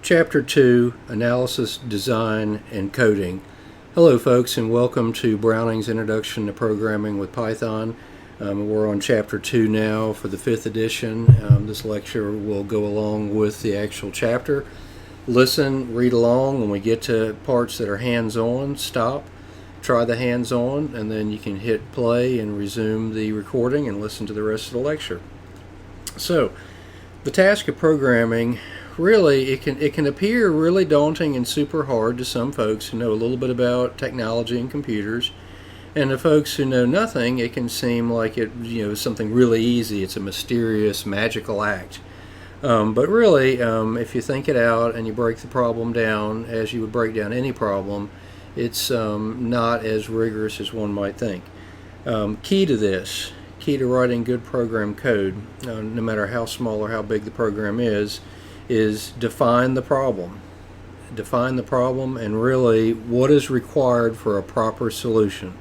Chapter 2, Analysis, Design, and Coding. Hello folks, and welcome to Browning's Introduction to Programming with Python. We're on Chapter 2 now for the 5th edition. This lecture will go along with the actual chapter. Listen, read along. When we get to parts that are hands-on, stop, try the hands-on, and then you can hit play and resume the recording and listen to the rest of the lecture. So, the task of programming, really, it can appear really daunting and super hard to some folks who know a little bit about technology and computers, and to folks who know nothing, it can seem like it something really easy. It's a mysterious, magical act. But really, if you think it out and you break the problem down as you would break down any problem, it's not as rigorous as one might think. Key to writing good program code, no matter how small or how big the program is define the problem. Define the problem and really what is required for a proper solution.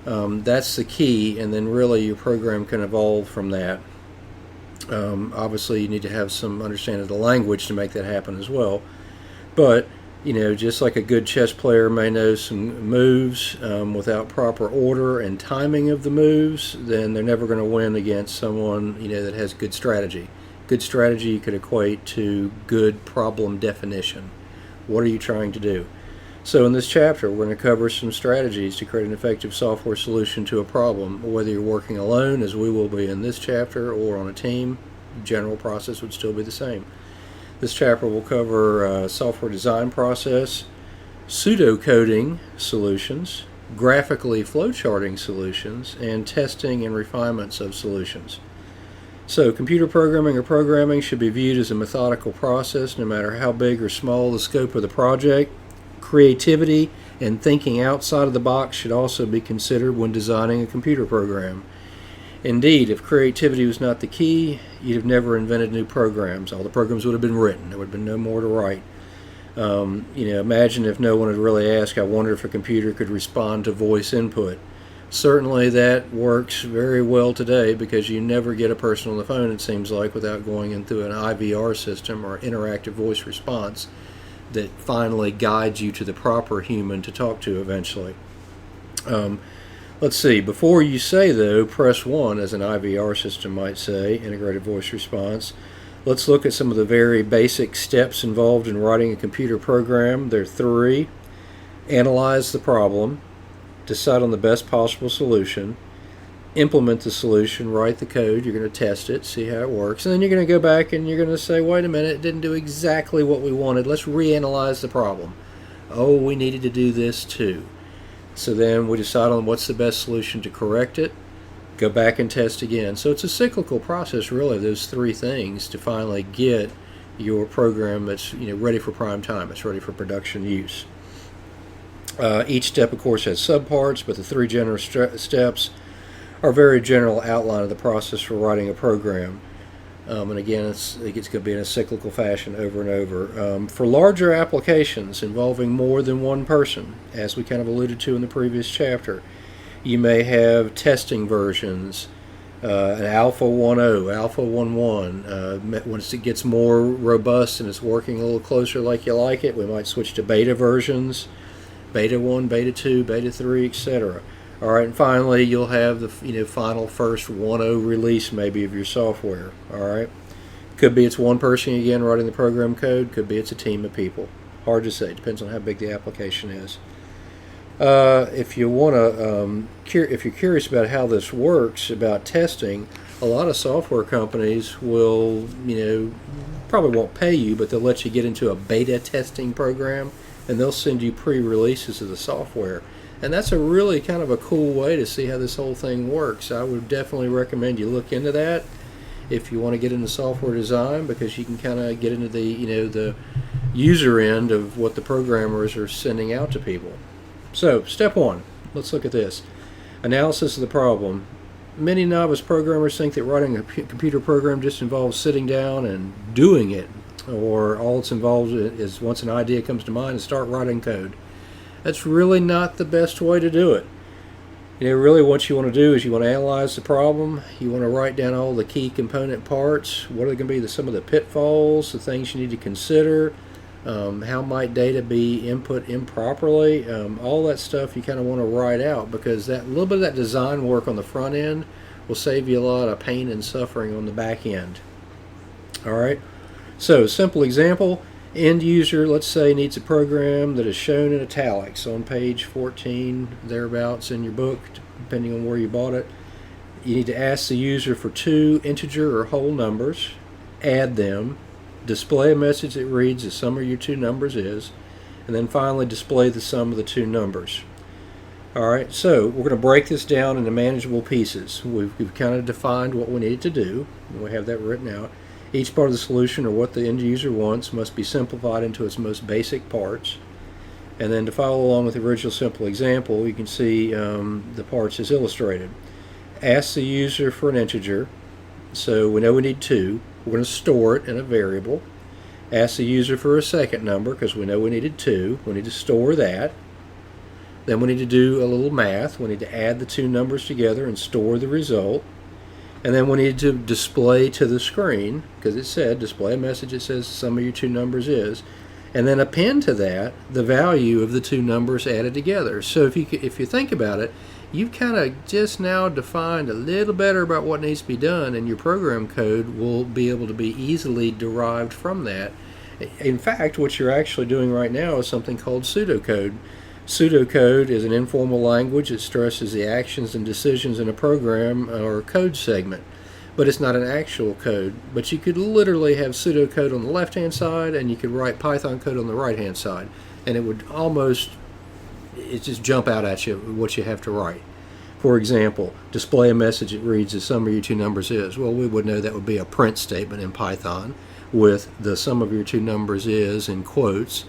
That's the key, and then really your program can evolve from that. Obviously you need to have some understanding of the language to make that happen as well. But just like a good chess player may know some moves without proper order and timing of the moves, then they're never going to win against someone that has good strategy. Good strategy you could equate to good problem definition. What are you trying to do? So in this chapter, we're going to cover some strategies to create an effective software solution to a problem. Whether you're working alone, as we will be in this chapter, or on a team, the general process would still be the same. This chapter will cover software design process, pseudocoding solutions, graphically flowcharting solutions, and testing and refinements of solutions. So computer programming or programming should be viewed as a methodical process, no matter how big or small the scope of the project. Creativity and thinking outside of the box should also be considered when designing a computer program. Indeed, if creativity was not the key, you'd have never invented new programs. All the programs would have been written. There would have been no more to write. Imagine if no one had really asked, I wonder if a computer could respond to voice input. Certainly that works very well today, because you never get a person on the phone, it seems like, without going into an IVR system or interactive voice response that finally guides you to the proper human to talk to eventually. Let's see, before you say, though, press 1, as an IVR system might say, integrated voice response. Let's look at some of the very basic steps involved in writing a computer program. There are 3. Analyze the problem, decide on the best possible solution, implement the solution, write the code, you're going to test it, see how it works, and then you're going to go back and you're going to say, wait a minute, it didn't do exactly what we wanted, let's reanalyze the problem. Oh, we needed to do this too. So then we decide on what's the best solution to correct it, go back and test again. So it's a cyclical process, really, those 3 things to finally get your program that's ready for prime time, it's ready for production use. Each step, of course, has subparts, but the 3 general steps are a very general outline of the process for writing a program. And again, it's going to be in a cyclical fashion over and over. For larger applications involving more than one person, as we kind of alluded to in the previous chapter, you may have testing versions, an alpha 1.0, alpha 1.1. Once it gets more robust and it's working a little closer like you like it, we might switch to beta versions, beta 1, beta 2, beta 3, etc. All right, and finally, you'll have the final first 1.0 release maybe of your software. All right, could be it's one person again writing the program code. Could be it's a team of people. Hard to say. Depends on how big the application is. If you're curious about how this works, about testing, a lot of software companies will probably won't pay you, but they'll let you get into a beta testing program, and they'll send you pre-releases of the software. And that's a really kind of a cool way to see how this whole thing works. I would definitely recommend you look into that if you want to get into software design, because you can kind of get into the user end of what the programmers are sending out to people. So, step 1, let's look at this. Analysis of the problem. Many novice programmers think that writing a computer program just involves sitting down and doing it, or all it's involved is once an idea comes to mind, is start writing code. That's really not the best way to do it. Really what you want to do is you want to analyze the problem. You want to write down all the key component parts. What are going to be some of the pitfalls, the things you need to consider, How might data be input improperly? All that stuff you kind of want to write out, because that little bit of that design work on the front end will save you a lot of pain and suffering on the back end. All right. So, simple example: end user, let's say, needs a program that is shown in italics on page 14, thereabouts in your book, depending on where you bought it. You need to ask the user for 2 integer or whole numbers, add them, display a message that reads the sum of your 2 numbers is, and then finally display the sum of the 2 numbers. Alright, so we're going to break this down into manageable pieces. We've kind of defined what we needed to do, and we have that written out. Each part of the solution, or what the end user wants, must be simplified into its most basic parts. And then to follow along with the original simple example, you can see the parts as illustrated. Ask the user for an integer, so we know we need 2. We're going to store it in a variable. Ask the user for a second number, because we know we needed 2. We need to store that. Then we need to do a little math. We need to add the 2 numbers together and store the result. And then we need to display to the screen, because it said display a message that says sum of your 2 numbers is, and then append to that the value of the 2 numbers added together. So if you think about it, you've kind of just now defined a little better about what needs to be done, and your program code will be able to be easily derived from that. In fact, what you're actually doing right now is something called pseudocode. Pseudocode is an informal language that stresses the actions and decisions in a program or code segment, but it's not an actual code. But you could literally have pseudocode on the left-hand side, and you could write Python code on the right-hand side, and it would just jump out at you what you have to write. For example, display a message that reads the sum of your 2 numbers is. Well, we would know that would be a print statement in Python with the sum of your 2 numbers is in quotes,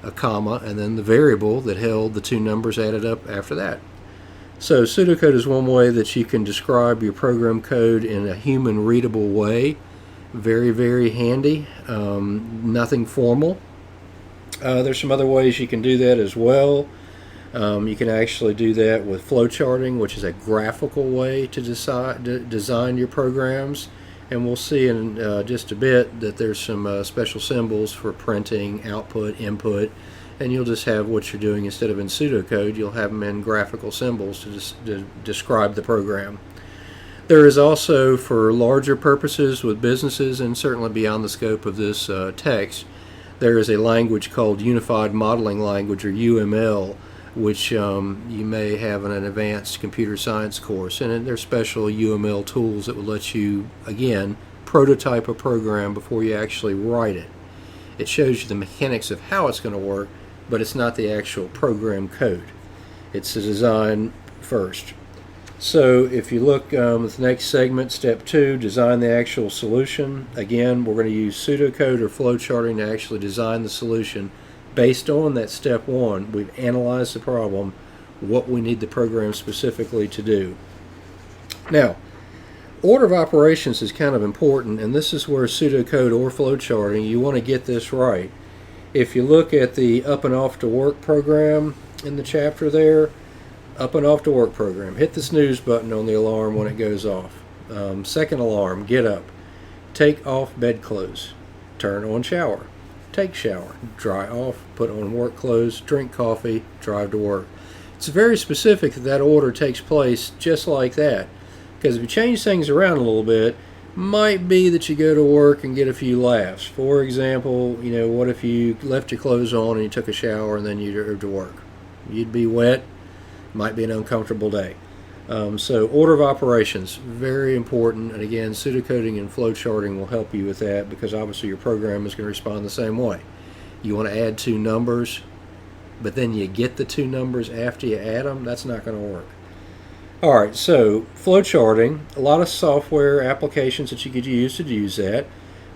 a comma, and then the variable that held the 2 numbers added up after that. So pseudocode is one way that you can describe your program code in a human readable way. Very, very handy. Nothing formal. There's some other ways you can do that as well. You can actually do that with flowcharting, which is a graphical way to design your programs. And we'll see in just a bit that there's some special symbols for printing, output, input, and you'll just have what you're doing instead of in pseudocode. You'll have them in graphical symbols to describe the program. There is also, for larger purposes with businesses, and certainly beyond the scope of this text, there is a language called Unified Modeling Language, or UML, which you may have in an advanced computer science course. And there's special UML tools that will let you, again, prototype a program before you actually write it. It shows you the mechanics of how it's going to work, but it's not the actual program code. It's the design first. So if you look at the next segment, step 2, design the actual solution. Again, we're going to use pseudocode or flowcharting to actually design the solution. Based on that step 1, we've analyzed the problem, what we need the program specifically to do. Now, order of operations is kind of important, and this is where pseudocode or flowcharting, you want to get this right. If you look at the Up and Off to Work program in the chapter there, Up and Off to Work program, hit the snooze button on the alarm when it goes off. Second alarm, get up, take off bedclothes, turn on shower. Take shower, dry off, put on work clothes, drink coffee, drive to work. It's very specific that order takes place just like that, because if you change things around a little bit, might be that you go to work and get a few laughs. For example, what if you left your clothes on and you took a shower and then you drove to work? You'd be wet, might be an uncomfortable day. So order of operations, very important, and again, pseudocoding and flowcharting will help you with that, because obviously your program is going to respond the same way. You want to add 2 numbers, but then you get the 2 numbers after you add them, that's not going to work. Alright, so flowcharting, a lot of software applications that you could use to use that.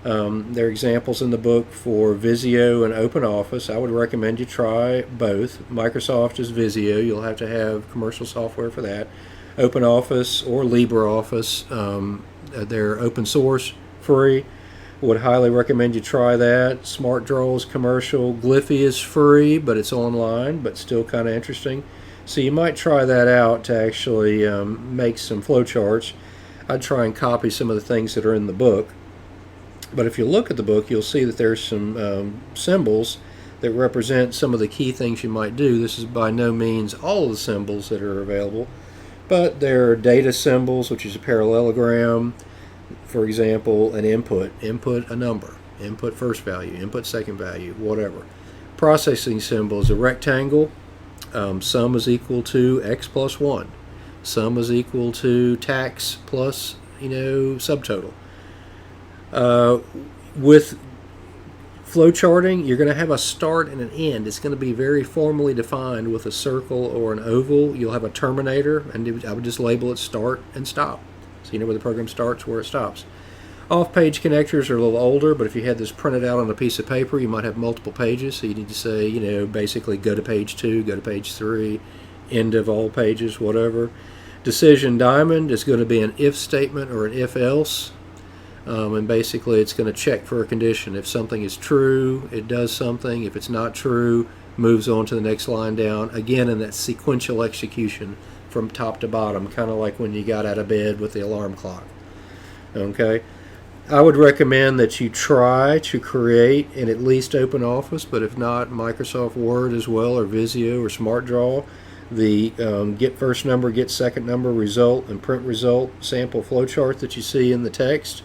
There are examples in the book for Visio and OpenOffice. I would recommend you try both. Microsoft is Visio, you'll have to have commercial software for that. OpenOffice or LibreOffice, they're open source, free. Would highly recommend you try that. SmartDraw is commercial. Gliffy is free, but it's online, but still kind of interesting. So you might try that out to actually make some flowcharts. I'd try and copy some of the things that are in the book. But if you look at the book, you'll see that there's some symbols that represent some of the key things you might do. This is by no means all of the symbols that are available, but there are data symbols, which is a parallelogram. For example, an input a number, input first value, input second value, whatever. Processing symbol is a rectangle. Sum is equal to x plus 1. Sum is equal to tax plus, subtotal. With flowcharting, you're going to have a start and an end. It's going to be very formally defined with a circle or an oval. You'll have a terminator, and I would just label it start and stop. So you know where the program starts, where it stops. Off-page connectors are a little older, but if you had this printed out on a piece of paper, you might have multiple pages. So you need to say, basically go to page 2, go to page 3, end of all pages, whatever. Decision diamond is going to be an if statement or an if-else. And basically it's going to check for a condition. If something is true, it does something. If it's not true, moves on to the next line down. Again, in that sequential execution from top to bottom, kind of like when you got out of bed with the alarm clock. Okay? I would recommend that you try to create in at least OpenOffice, but if not, Microsoft Word as well, or Visio or SmartDraw, the get first number, get second number, result, and print result sample flowchart that you see in the text.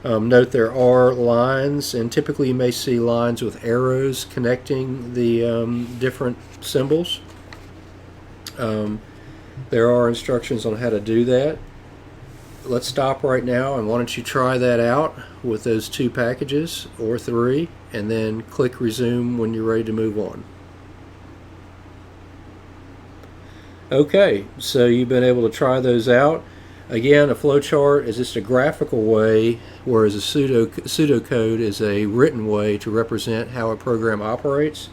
Note there are lines, and typically you may see lines with arrows connecting the different symbols. There are instructions on how to do that. Let's stop right now, and why don't you try that out with those 2 packages or 3, and then click resume when you're ready to move on. Okay, so you've been able to try those out. Again, a flowchart is just a graphical way, whereas a pseudocode is a written way to represent how a program operates.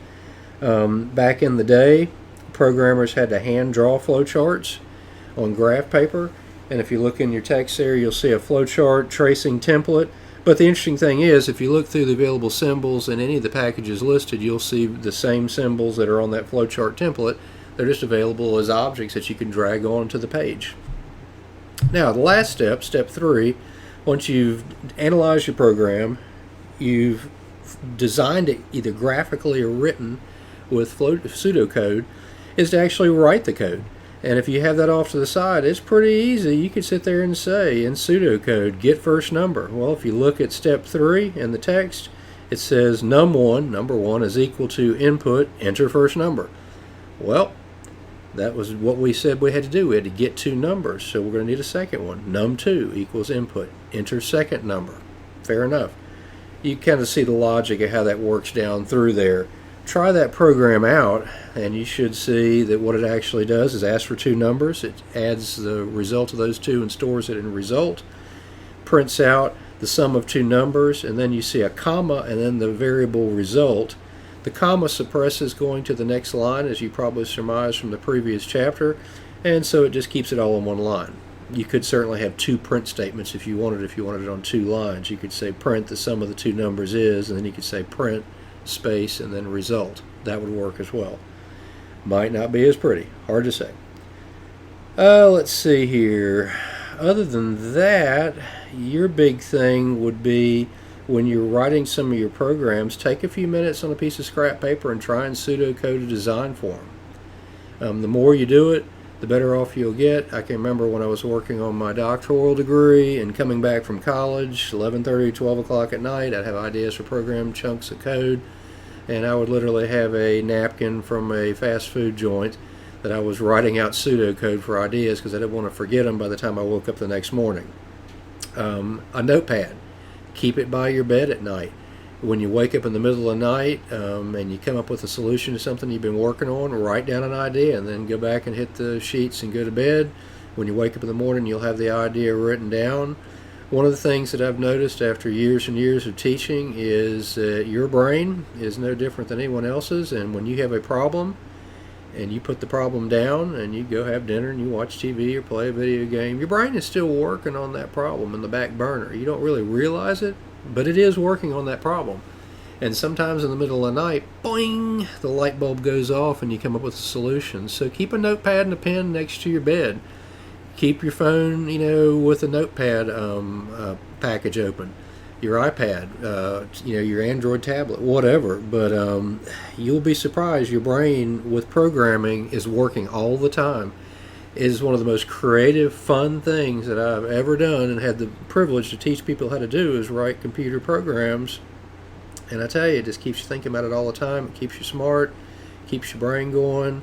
Back in the day, programmers had to hand draw flowcharts on graph paper, and if you look in your text there, you'll see a flowchart tracing template. But the interesting thing is, if you look through the available symbols in any of the packages listed, you'll see the same symbols that are on that flowchart template. They're just available as objects that you can drag onto the page. Now, the last step, step 3, once you've analyzed your program, you've designed it either graphically or written with pseudocode, is to actually write the code. And if you have that off to the side, it's pretty easy. You could sit there and say in pseudocode, get first number. Well, if you look at step 3 in the text, it says num1, number 1, is equal to input, enter first number. Well, that was what we said we had to do. We had to get 2 numbers, so we're going to need a second one. Num2 equals input, enter second number. Fair enough. You kind of see the logic of how that works down through there. Try that program out, and you should see that what it actually does is ask for 2 numbers. It adds the result of those 2 and stores it in result, prints out the sum of 2 numbers, and then you see a comma and then the variable result. The comma suppresses going to the next line, as you probably surmised from the previous chapter, and so it just keeps it all in one line. You could certainly have 2 print statements if you wanted it on 2 lines. You could say print the sum of the 2 numbers is, and then you could say print space and then result. That would work as well. Might not be as pretty. Hard to say. Let's see here. Other than that, your big thing would be when you're writing some of your programs, take a few minutes on a piece of scrap paper and try and pseudocode a design for them. The more you do it, the better off you'll get. I can remember when I was working on my doctoral degree and coming back from college, 11:30, 12 o'clock at night, I'd have ideas for program chunks of code, and I would literally have a napkin from a fast food joint that I was writing out pseudocode for ideas because I didn't want to forget them by the time I woke up the next morning. A notepad. Keep it by your bed at night. When you wake up in the middle of the night and you come up with a solution to something you've been working on, write down an idea and then go back and hit the sheets and go to bed. When you wake up in the morning, you'll have the idea written down. One of the things that I've noticed after years and years of teaching is that your brain is no different than anyone else's, and when you have a problem and you put the problem down and you go have dinner and you watch TV or play a video game, your brain is still working on that problem in the back burner. You don't really realize it, but it is working on that problem. And sometimes in the middle of the night, boing, the light bulb goes off and you come up with a solution. So keep a notepad and a pen next to your bed. Keep your phone, with a notepad package open. your iPad, your Android tablet, whatever. But you'll be surprised. Your brain with programming is working all the time. It is one of the most creative, fun things that I've ever done and had the privilege to teach people how to do is write computer programs. And I tell you, it just keeps you thinking about it all the time. It keeps you smart, keeps your brain going.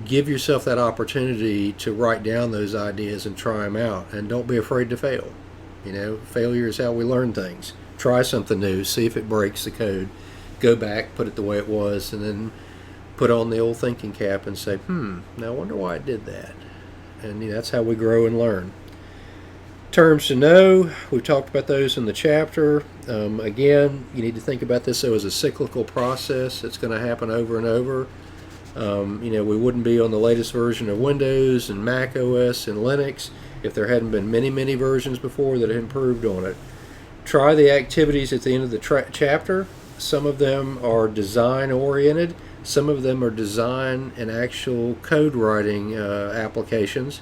Give yourself that opportunity to write down those ideas and try them out. And don't be afraid to fail. Failure is how we learn things. Try something new, see if it breaks the code. Go back, put it the way it was, and then put on the old thinking cap and say, now I wonder why I did that. And that's how we grow and learn. Terms to know, we've talked about those in the chapter. Again, you need to think about this as a cyclical process. It's going to happen over and over. We wouldn't be on the latest version of Windows and Mac OS and Linux if there hadn't been many, many versions before that improved on it. Try the activities at the end of the chapter. Some of them are design oriented. Some of them are design and actual code writing applications.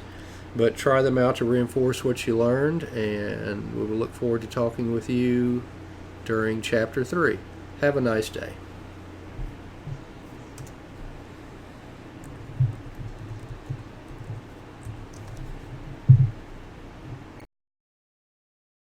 But try them out to reinforce what you learned, and we will look forward to talking with you during Chapter 3. Have a nice day.